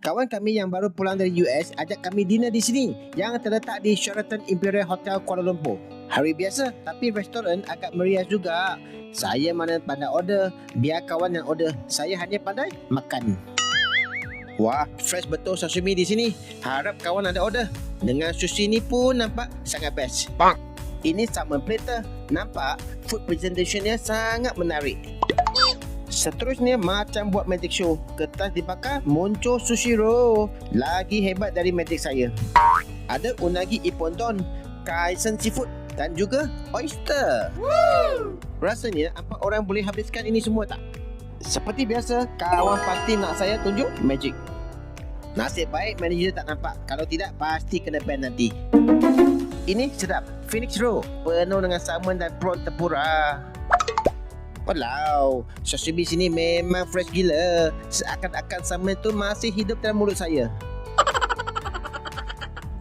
Kawan kami yang baru pulang dari US ajak kami dinner di sini yang terletak di Sheraton Imperial Hotel Kuala Lumpur. Hari biasa, tapi restoran agak meriah juga. Saya mana pandai order, biar kawan yang order. Saya hanya pandai makan. Wah, fresh betul sashimi di sini. Harap kawan ada order. Dengan sushi ni pun nampak sangat best. Ini salmon platter. Nampak food presentationnya sangat menarik. Seterusnya macam buat magic show. Kertas dibakar, muncul sushi roll. Lagi hebat dari magic saya. Ada unagi ippon don, kaisen seafood dan juga oyster. Rasanya 4 orang boleh habiskan ini semua tak? Seperti biasa, kawan pasti nak saya tunjuk magic. Nasib baik manager tak nampak. Kalau tidak, pasti kena ban nanti. Ini sedap. Phoenix roll penuh dengan salmon dan prawn tempura. Walau, sashimi sini memang fresh gila. Seakan-akan salmon tu masih hidup dalam mulut saya.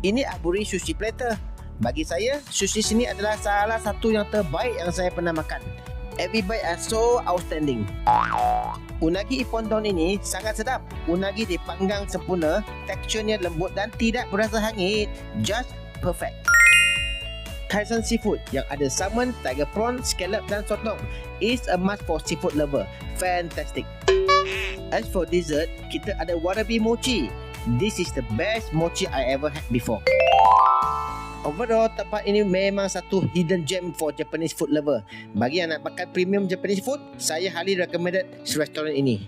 Ini aburi sushi platter. Bagi saya, sushi sini adalah salah satu yang terbaik yang saya pernah makan. Every bite are so outstanding. Unagi ippon don ini sangat sedap. Unagi dipanggang sempurna, teksturnya lembut dan tidak berasa hangit. Just perfect. Kaisen seafood yang ada salmon, tiger prawn, scallop dan sotong is a must for seafood lover. Fantastic. As for dessert, kita ada warabi mochi. This is the best mochi I ever had before. Overall, tempat ini memang satu hidden gem for Japanese food lover. Bagi yang nak makan premium Japanese food, saya highly recommended restoran ini.